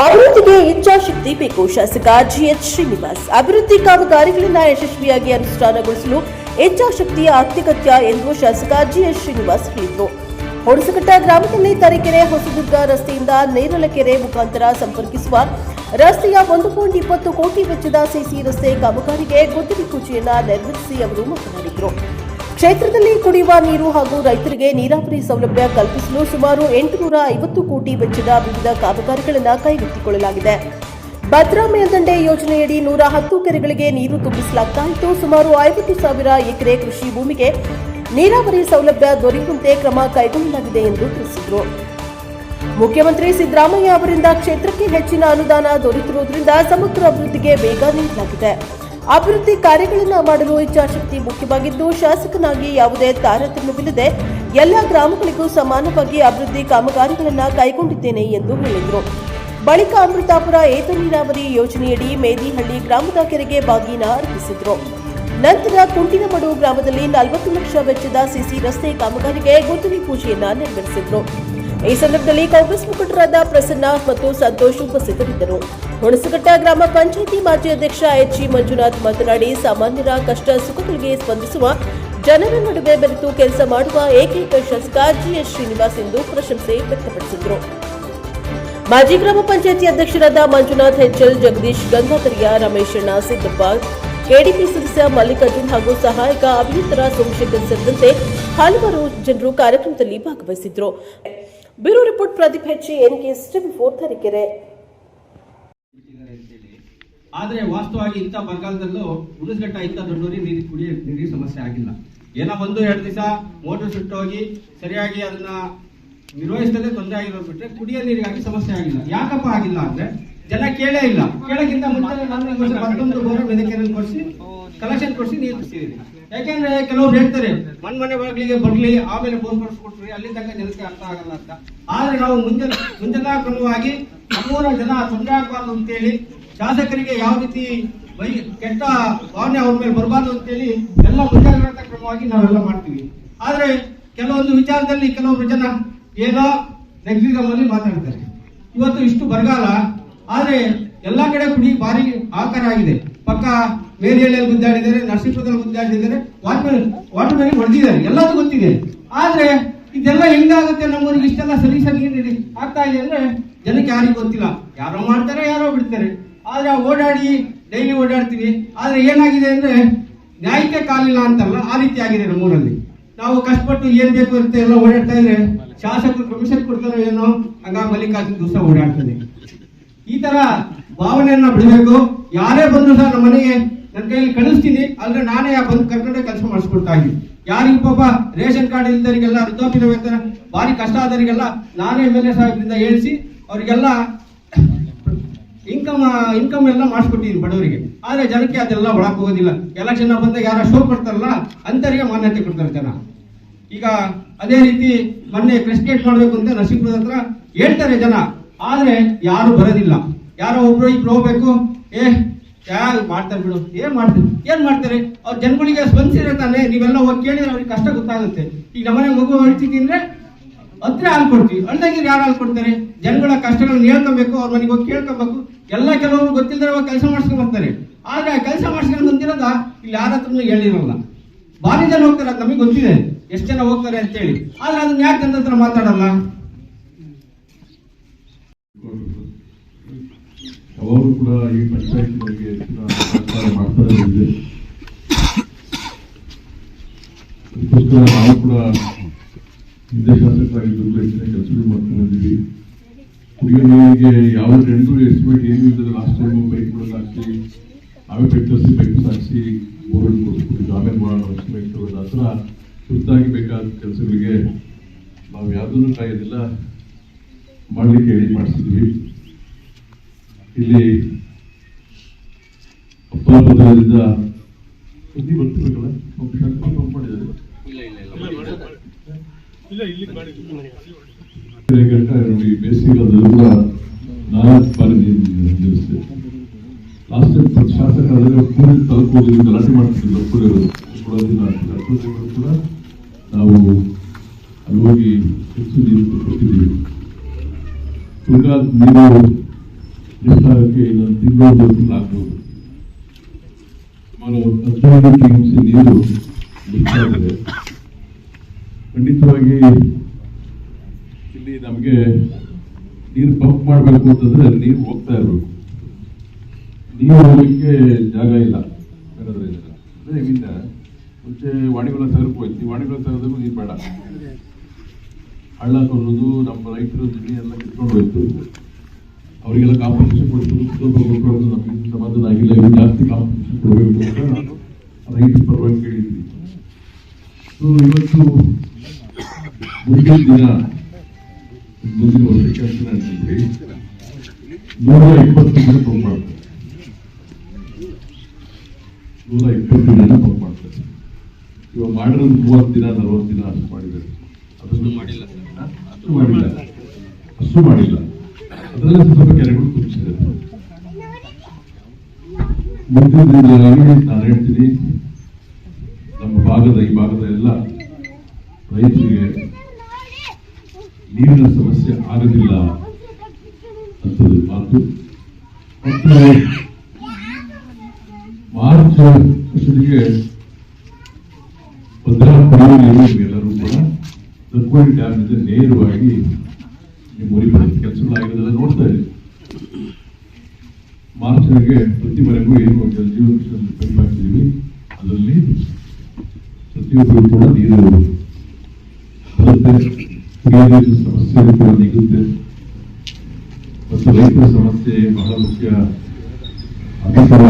ಅಭಿವೃದ್ಧಿಗೆ ಇಚ್ಛಾಶಕ್ತಿ ಬೇಕು. ಶಾಸಕ ಜಿಎಚ್ ಶ್ರೀನಿವಾಸ್ ಅಭಿವೃದ್ಧಿ ಕಾಮಗಾರಿಗಳನ್ನು ಯಶಸ್ವಿಯಾಗಿ ಅನುಷ್ಠಾನಗೊಳಿಸಲು ಇಚ್ಛಾಶಕ್ತಿಯ ಅತ್ಯಗತ್ಯ ಎಂದು ಶಾಸಕ ಜಿಎಚ್ ಶ್ರೀನಿವಾಸ್ ಹೇಳಿದರು. ಹೊಣಸಘಟ್ಟ ಗ್ರಾಮದಲ್ಲಿ ತರೀಕೆರೆ ಹೊಸದುರ್ಗ ರಸ್ತೆಯಿಂದ ನೇರಲಕೆರೆ ಮುಖಾಂತರ ಸಂಪರ್ಕಿಸುವ ರಸ್ತೆಯ 1.20 ಕೋಟಿ ವೆಚ್ಚದ ಸಿಸಿ ರಸ್ತೆ ಕಾಮಗಾರಿಗೆ ಗುದ್ದಲಿ ಪೂಜೆಯನ್ನು ನೆರವೇರಿಸಿ ಅವರು ಮಾತನಾಡಿದರು. ಕ್ಷೇತ್ರದಲ್ಲಿ ಕುಡಿಯುವ ನೀರು ಹಾಗೂ ರೈತರಿಗೆ ನೀರಾವರಿ ಸೌಲಭ್ಯ ಕಲ್ಪಿಸಲು ಸುಮಾರು 850 ಕೋಟಿ ವೆಚ್ಚದ ವಿವಿಧ ಕಾಮಗಾರಿಗಳನ್ನು ಕೈಗೆತ್ತಿಕೊಳ್ಳಲಾಗಿದೆ. ಭದ್ರಾ ಮೇಲ್ದಂಡೆ ಯೋಜನೆಯಡಿ 110 ಕೆರೆಗಳಿಗೆ ನೀರು ತುಂಬಿಸಲಾಗುತ್ತಿದ್ದು ಸುಮಾರು 50,000 ಎಕರೆ ಕೃಷಿ ಭೂಮಿಗೆ ನೀರಾವರಿ ಸೌಲಭ್ಯ ದೊರೆಯುವಂತೆ ಕ್ರಮ ಕೈಗೊಳ್ಳಲಾಗಿದೆ ಎಂದು ತಿಳಿಸಿದರು. ಮುಖ್ಯಮಂತ್ರಿ ಸಿದ್ದರಾಮಯ್ಯ ಅವರಿಂದ ಕ್ಷೇತ್ರಕ್ಕೆ ಹೆಚ್ಚಿನ ಅನುದಾನ ದೊರೆತಿರುವುದರಿಂದ ಸಮಗ್ರ ಅಭಿವೃದ್ಧಿಗೆ ವೇಗ ನೀಡಲಾಗಿದೆ. ಅಭಿವೃದ್ಧಿ ಕಾರ್ಯಗಳನ್ನು ಮಾಡಲು ಇಚ್ಛಾಶಕ್ತಿ ಮುಖ್ಯವಾಗಿದ್ದು ಶಾಸಕನಾಗಿ ಯಾವುದೇ ತಾರತಮ್ಯವಿಲ್ಲದೆ ಎಲ್ಲ ಗ್ರಾಮಗಳಿಗೂ ಸಮಾನವಾಗಿ ಅಭಿವೃದ್ಧಿ ಕಾಮಗಾರಿಗಳನ್ನು ಕೈಗೊಂಡಿದ್ದೇನೆ ಎಂದು ಹೇಳಿದರು. ಬಳಿಕ ಅಮೃತಾಪುರ ಏತ ನೀರಾವರಿ ಯೋಜನೆಯಡಿ ಮೇದಿಹಳ್ಳಿ ಗ್ರಾಮದ ಕೆರೆಗೆ ಬಾಗಿನ ಅರ್ಪಿಸಿದರು. ನಂತರ ಕುಂಟಿನಮಡು ಗ್ರಾಮದಲ್ಲಿ 40 ಲಕ್ಷ ವೆಚ್ಚದ ಸಿಸಿ ರಸ್ತೆ ಕಾಮಗಾರಿಗೆ ಗುದ್ದಲಿ ಪೂಜೆಯನ್ನು ನೆರವೇರಿಸಿದರು. ಈ ಸಂದರ್ಭದಲ್ಲಿ ಕಾಂಗ್ರೆಸ್ ಮುಖಂಡರಾದ ಪ್ರಸನ್ನ ಮತ್ತು ಸಂತೋಷ್ ಉಪಸ್ಥಿತರಿದ್ದರು. ಹೊಣಸಘಟ್ಟ ಗ್ರಾಮ ಪಂಚಾಯಿತಿ ಮಾಜಿ ಅಧ್ಯಕ್ಷ ಎಚ್ಜಿ ಮಂಜುನಾಥ್ ಮಾತನಾಡಿ, ಸಾಮಾನ್ಯರ ಕಷ್ಟ ಸುಖಗಳಿಗೆ ಸ್ಪಂದಿಸುವ ಜನರ ನಡುವೆ ಬೆರೆತು ಕೆಲಸ ಮಾಡುವ ಏಕೈಕ ಶಾಸಕ ಜಿಎಚ್ ಶ್ರೀನಿವಾಸ್ ಎಂದು ಪ್ರಶಂಸೆ ವ್ಯಕ್ತಪಡಿಸಿದರು. ಮಾಜಿ ಗ್ರಾಮ ಪಂಚಾಯಿತಿ ಅಧ್ಯಕ್ಷರಾದ ಮಂಜುನಾಥ್ ಹೆಚ್ಎಲ್, ಜಗದೀಶ್, ಗಂಗಾಧರ್ಯ, ರಮೇಶಣ್ಣ, ಸಿದ್ದಪ್ಪ, ಕೆಡಿಪಿ ಸದಸ್ಯ ಮಲ್ಲಿಕಾರ್ಜುನ್ ಹಾಗೂ ಸಹಾಯಕ ಅಭಿಯಂತರ ಸೋಮಶೇಖರ್ ಸೇರಿದಂತೆ ಹಲವಾರು ಜನರು ಕಾರ್ಯಕ್ರಮದಲ್ಲಿ ಭಾಗವಹಿಸಿದ್ರು. ಬ್ಯೂರೋ ರಿಪೋರ್ಟ್ ಪ್ರದೀಪ್ ಹೆಚ್ಚಿ, ಎನ್ಕೆಎಸ್ ಟಿವಿ4 ತರೀಕೆರೆ. ಆದರೆ ವಾಸ್ತವವಾಗಿ ಇಂಥ ಬರಗಾಲದಲ್ಲೂ ಹುಣಸಘಟ್ಟ ಇಂಥ ದೊಡ್ಡವರಿಗೆ ಕುಡಿಯೋ ನೀರಿಗೆ ಸಮಸ್ಯೆ ಆಗಿಲ್ಲ. ಏನೋ 1-2 ದಿವಸ ಮೋಟರ್ ಸುಟ್ಟೋಗಿ ಸರಿಯಾಗಿ ಅದನ್ನ ನಿರ್ವಹಿಸದೆ ತೊಂದರೆ ಆಗಿರೋದು ಬಿಟ್ಟರೆ ಕುಡಿಯೋ ನೀರಿಗಾಗಿ ಸಮಸ್ಯೆ ಆಗಿಲ್ಲ. ಯಾಕಪ್ಪ ಆಗಿಲ್ಲ ಅಂದ್ರೆ ಜನ ಕೇಳೇ ಇಲ್ಲ. ಕೇಳಕ್ಕಿಂತ ಮುಂಚೆ ಮತ್ತೊಂದು ಬೋರ ಮೆದಕೆರೆ ಕೊಡಿಸಿ ಕಲೆಕ್ಷನ್ ಕೊಡಿಸಿ ನೀರು ಬಿಡ್ತಿದ್ದೀರಿ. ಯಾಕೆಂದ್ರೆ ಕೆಲವ್ರು ಹೇಳ್ತಾರೆ ಮನೆ ಬಾಗಿಲಿಗೆ ಬರ್ಲಿ ಆಮೇಲೆ ಬೋರ್ ಕೊಡ್ಸ್ಕೊಟ್ರಿ, ಅಲ್ಲಿ ತನಕ ಜನಕ್ಕೆ ಅರ್ಥ ಆಗಲ್ಲ ಅಂತ. ಆದ್ರೆ ನಾವು ಮುಂಜಾನಾ ಕ್ರಮವಾಗಿ ನಮ್ಮೂರ ಜನ ತೊಂದರೆ ಆಗಬಾರ್ದು ಅಂತೇಳಿ, ಶಾಸಕರಿಗೆ ಯಾವ ರೀತಿ ಕೆಟ್ಟ ಭಾವನೆ ಅವ್ರ ಮೇಲೆ ಬರಬಾರ್ದು ಅಂತೇಳಿ ಎಲ್ಲ ಮುಂಜಾಗ್ರತಾ ಕ್ರಮವಾಗಿ ನಾವೆಲ್ಲ ಮಾಡ್ತೀವಿ. ಆದ್ರೆ ಕೆಲವೊಂದು ವಿಚಾರದಲ್ಲಿ ಕೆಲವೊಬ್ರು ಜನ ಏನೋ ನೆಗೆಟಿವ್ ಅಲ್ಲಿ ಮಾತಾಡ್ತಾರೆ. ಇವತ್ತು ಇಷ್ಟು ಬರಗಾಲ ಆದ್ರೆ ಎಲ್ಲಾ ಕಡೆ ಕುಡಿ ಭಾರಿ ಆಕಾರ ಆಗಿದೆ. ಪಕ್ಕ ಮೇರಿಹಳ್ಳಿಯಲ್ಲಿ ಗುದ್ದಾಡಿದ್ದಾರೆ, ನರಸೀಪುರದಲ್ಲಿ ಗುದ್ದಾಡಿದ್ದಾರೆ, ವಾಟರ್ ಮ್ಯಾನ್ ಹೊಡೆದಿದ್ದಾರೆ, ಎಲ್ಲದೂ ಗೊತ್ತಿದೆ. ಆದ್ರೆ ಇದೆಲ್ಲ ಹೆಂಗಾಗುತ್ತೆ, ನಮ್ಮೂರಿಗೆ ಇಷ್ಟೆಲ್ಲ ಸಲೀಸಾಗಿ ಆಗ್ತಾ ಇದೆ ಅಂದ್ರೆ ಜನಕ್ಕೆ ಯಾರಿಗೂ ಗೊತ್ತಿಲ್ಲ. ಯಾರೋ ಮಾಡ್ತಾರೆ, ಯಾರೋ ಬಿಡ್ತಾರೆ. ಆದ್ರೆ ಓಡಾಡಿ ಡೈಲಿ ಓಡಾಡ್ತೀವಿ. ಆದ್ರೆ ಏನಾಗಿದೆ ಅಂದ್ರೆ ನ್ಯಾಯಕ್ಕೆ ಕಾಲಿಲ್ಲ ಅಂತಲ್ಲ, ಆ ರೀತಿ ಆಗಿದೆ ನಮ್ಮೂರಲ್ಲಿ. ನಾವು ಕಷ್ಟಪಟ್ಟು ಏನ್ ಬೇಕು ಅಂತ ಎಲ್ಲ ಓಡಾಡ್ತಾ ಇದ್ರೆ ಶಾಸಕರು ಕಮಿಷನ್ ಕೊಡ್ತಾರೋ ಏನೋ ಹಂಗ ಮಲ್ಲಿಕಾರ್ಜುನ್ ದಿವಸ ಓಡಾಡ್ತದೆ. ಈ ತರ ಭಾವನೆಯನ್ನ ಬಿಡಬೇಕು. ಯಾರೇ ಬಂದ್ರು ಸಹ ನಮ್ಮ ಮನೆಗೆ ನನ್ನ ಕೈಯಲ್ಲಿ ಕಳಿಸ್ತೀನಿ, ಅಲ್ದ್ರೆ ನಾನೇ ಬಂದು ಕರ್ಕೊಂಡೆ ಕೆಲಸ ಮಾಡಿಸ್ಕೊಡ್ತಾ ಇದ್ದೀನಿ. ಯಾರಿಗೂ ಪಾಪ ರೇಷನ್ ಕಾರ್ಡ್ ಇಲ್ದವರಿಗೆಲ್ಲ, ವೃದ್ಧಾಪ್ಯ ವೇತನ ಭಾರಿ ಕಷ್ಟ ಆದವರಿಗೆಲ್ಲ ನಾನೇ ಮೇಲೆ ಸಾಹೇಬರಿಂದ ಹೇಳಿಸಿ ಅವರಿಗೆಲ್ಲ ಇನ್ಕಮ್ ಎಲ್ಲ ಮಾಡಿಸ್ಕೊಟ್ಟಿದ್ದೀನಿ ಬಡವರಿಗೆ. ಆದ್ರೆ ಜನಕ್ಕೆ ಅದೆಲ್ಲ ಒಳಕ್ ಹೋಗೋದಿಲ್ಲ. ಎಲೆಕ್ಷನ್ ಬಂದಾಗ ಯಾರ ಶೋ ಕೊಡ್ತಾರಲ್ಲ ಅಂತವರಿಗೆ ಮಾನ್ಯತೆ ಕೊಡ್ತಾರೆ ಜನ. ಈಗ ಅದೇ ರೀತಿ ಮೊನ್ನೆ ಪ್ರೆಸ್ ಗೇಟ್ ಮಾಡ್ಬೇಕು ಅಂತ ನರಸೀಪುರದ ಹತ್ರ ಹೇಳ್ತಾರೆ ಜನ, ಆದ್ರೆ ಯಾರು ಬರೋದಿಲ್ಲ. ಯಾರೋ ಒಬ್ರು ಇಬ್ರು ಹೋಗ್ಬೇಕು, ಯಾರು ಮಾಡ್ತಾರೆ ಬಿಡು, ಏನ್ ಮಾಡ್ತಾರೆ ಅವ್ರ ಜನಗಳಿಗೆ ಸ್ಪಂದಿಸಿದ್ರೆ ತಾನೆ. ನೀವೆಲ್ಲ ಹೋಗಿ ಕೇಳಿದ್ರೆ ಅವ್ರಿಗೆ ಕಷ್ಟ ಗೊತ್ತಾಗುತ್ತೆ. ಈಗ ನಮ್ಮನೆ ಮಗು ಹೇಳ್ತಿದ್ರೆ ಹತ್ರ ಹಾಲು ಕೊಡ್ತೀವಿ, ಅಳ್ದಾಗಿದ್ರೆ ಯಾರು ಹಾಲು ಕೊಡ್ತಾರೆ? ಜನಗಳ ಕಷ್ಟಗಳನ್ನ ಹೇಳ್ಕೊಬೇಕು, ಅವ್ರ ಮನೆಗೆ ಹೋಗಿ ಕೇಳ್ಕೊಬೇಕು. ಎಲ್ಲ ಕೆಲವರು ಗೊತ್ತಿಲ್ಲದ್ರೆ ಹೋಗಿ ಕೆಲಸ ಮಾಡಿಸ್ಕೊಂಡು ಬರ್ತಾರೆ. ಆದ್ರೆ ಕೆಲಸ ಮಾಡಿಸ್ಕೊಂಡು ಬಂದಿರೋದ ಇಲ್ಲಿ ಯಾರ ಹತ್ರನೂ ಹೇಳಿರಲ್ಲ. ಭಾರಿ ಜನ ಹೋಗ್ತಾರೆ, ಅದು ನಮಗೆ ಗೊತ್ತಿದೆ ಎಷ್ಟು ಜನ ಹೋಗ್ತಾರೆ ಅಂತೇಳಿ. ಆದ್ರೆ ಅದನ್ನ ಯಾಕೆ ಜನರ ಹತ್ರ ಮಾತಾಡಲ್ಲ? ಅವರು ಕೂಡ ಈ ಪಂಚಾಯತ್ ಬಗ್ಗೆ ಹೆಚ್ಚಿನ ಮಾಡ್ತಾರೆ ಇದೆ. ಅದಕ್ಕೋಸ್ಕರ ನಾವು ಕೂಡ ಹಿಂದೆ ಶಾಸಕರಾಗಿದ್ದು ಹೆಚ್ಚಿನ ಕೆಲಸಗಳು ಮಾಡ್ಕೊಂಡು ಬಂದಿದ್ದೀವಿ. ಕುಡಿಯೋ ನೀರಿಗೆ ಯಾವ ರೆಂಟು ಎಸ್ಟಿಮೇಟ್ ಏನು ಇಲ್ಲದ ಲಾಸ್ಟ್ ಟೈಮು ಬೈಕ್ ಕೂಡ ಹಾಕಿ ನಾವೇ ಬೈಕ್ ಹಾಕಿಸಿ ಬೋರ್ಡ್ ಕೊಡ್ಸ್ಬಿಟ್ಟಿದ್ದು. ಆಮೇಲೆ ಮಾಡೋಣ ಎಸ್ಟಿಮೇಟ್ ತಗೊಂಡು ಆ ಥರ ಸುತ್ತಾಗಿ ಬೇಕಾದ ಕೆಲಸಗಳಿಗೆ ನಾವು ಯಾವುದನ್ನು ಕಾಯೋದಿಲ್ಲ, ಮಾಡಲಿಕ್ಕೆ ಹೇಳಿ ಮಾಡಿಸಿದ್ವಿ. ಇಲ್ಲಿ ಅಪ್ಪದಿಂದ ಸುದ್ದಿ ಬರ್ತಿರ್ಬೇಕಲ್ಲ, ಮಾಡಿದ್ದಾರೆ ನೋಡಿ. ಬೇಸಿಗೆಲ್ಲದಲ್ಲೂ ಕೂಡ 4 ಬಾರಿ ನಿಲ್ಲಿಸಿದೆ. ಲಾಸ್ಟ್ ಟೈಮ್ ಶಾಸಕ ಕೂಲಿ ತಲುಪೋದು ಗಲಾಟೆ ಮಾಡ್ತಿದ್ರು. ಕೂಡ ನಾವು ಅಲ್ಲಿ ಹೋಗಿ ಹೆಚ್ಚು ನೀರು ಕೊಟ್ಟಿದ್ದೀವಿ. ತುಂಗಾ ನೀರು ಎಷ್ಟಾಗಕ್ಕೆ ಇನ್ನೊಂದು ತಿಂಗಳಾಗ್ಬೋದು. ಸುಮಾರು 15 TMC ನೀರು ಬಿಡ್ತಾ ಇದೆ. ಖಂಡಿತವಾಗಿ ಇಲ್ಲಿ ನಮಗೆ ನೀರು ಪಂಪ್ ಮಾಡಬೇಕು ಅಂತಂದ್ರೆ ನೀರು ಹೋಗ್ತಾ ಇರಬೇಕು. ನೀರು ಹೋಗ್ಲಿಕ್ಕೆ ಜಾಗ ಇಲ್ಲ. ಇವಿಂದ ಮುಂಚೆ ವಾಣಿಗುಳ ಸಾಗರಕ್ಕೆ ಹೋಯ್ತು. ವಾಣಿಗುಳ ಸಾಗರದಕ್ಕೂ ನೀರು ಬೇಡ. ಹಳ್ಳ ತೊನ್ನೋದು ನಮ್ಮ ರೈತರು ಜಮೀನು ಎಲ್ಲ ಕಿತ್ಕೊಂಡು ಹೋಯ್ತು. ಅವರಿಗೆಲ್ಲ ಕಾಂಪನ್ಸೇಷನ್ ಕೊಡ್ತು. ಸ್ವಲ್ಪ ಕೊಟ್ಟರು ನಮಗೆ ಸಮಾಧಾನ ಆಗಿಲ್ಲ. ಇನ್ನು ಜಾಸ್ತಿ ಕಾಂಪನ್ಸೇಷನ್ ಕೊಡಬೇಕು ಅಂತ ನಾನು ರೈತರ ಪರವಾಗಿ ಕೇಳಿದ್ವಿ. ಸೊ ಇವತ್ತು ಮುಂದಿನ ದಿನ ಮುಂದಿನ ವರ್ಷಕ್ಕೆ ಅಂತ ಹೇಳ್ತಿದ್ವಿ 120 ಜನ ಪಂಪ್ ಮಾಡ್ತಾರೆ. 120 ಜನ ಪಂಪ್ ಮಾಡ್ತಾರೆ. ಇವಾಗ ಮಾಡಿರೋದು 30 ದಿನ 40 ದಿನ ಅಷ್ಟು ಮಾಡಿದ್ದಾರೆ. ಅದನ್ನು ಮಾಡಿಲ್ಲ, ಅಷ್ಟು ಮಾಡಿಲ್ಲ. ಅದರಲ್ಲಿ ಸ್ವಲ್ಪ ಕೆರೆಗಳು ತುಂಬಿಸಿದ್ದಾರೆ. ಮುಂದಿನ ದಿನಗಳಲ್ಲಿ ನಾನು ಹೇಳ್ತೀನಿ, ನಮ್ಮ ಈ ಭಾಗದ ಎಲ್ಲ ರೈತರಿಗೆ ನೀರಿನ ಸಮಸ್ಯೆ ಆಗೋದಿಲ್ಲ ಅಂತದ್ದು ಮಾತು. ಮತ್ತು ಮಾರ್ಚ್ ಅಷ್ಟೊತ್ತಿಗೆ ಭದ್ರಾ ಕುಡಿಯುವ ನೀರು ಎಲ್ಲರೂ ಕೂಡ ತಕ್ಕೋಡಿ ಡ್ಯಾಮ್ ನಿಂದ ನೇರವಾಗಿ ಮುರಿ ಬರುತ್ತೆ. ಕೆಲಸಗಳಾಗಿರೋದೆಲ್ಲ ನೋಡ್ತಾ ಇದ್ದೀವಿ. ಮಾರ್ಚ್ಗೆ ಪ್ರತಿ ಮನೆಗೂ ಏನು ಜಲಜೀವನ ಮಿಷನ್ ಪೈಪ್ ಹಾಕ್ತಿದ್ದೀವಿ. ಅದರಲ್ಲಿ ಪ್ರತಿಯೊಬ್ಬರು ಕೂಡ ನೀರು ಬರುತ್ತೆ. ಕುಡಿಯುವ ನೀರಿನ ಸಮಸ್ಯೆ ಕೂಡ ನೀಗುತ್ತೆ. ಮತ್ತು ರೈತರ ಸಮಸ್ಯೆ ಬಹಳ ಮುಖ್ಯ. ಅಧಿಕಾರ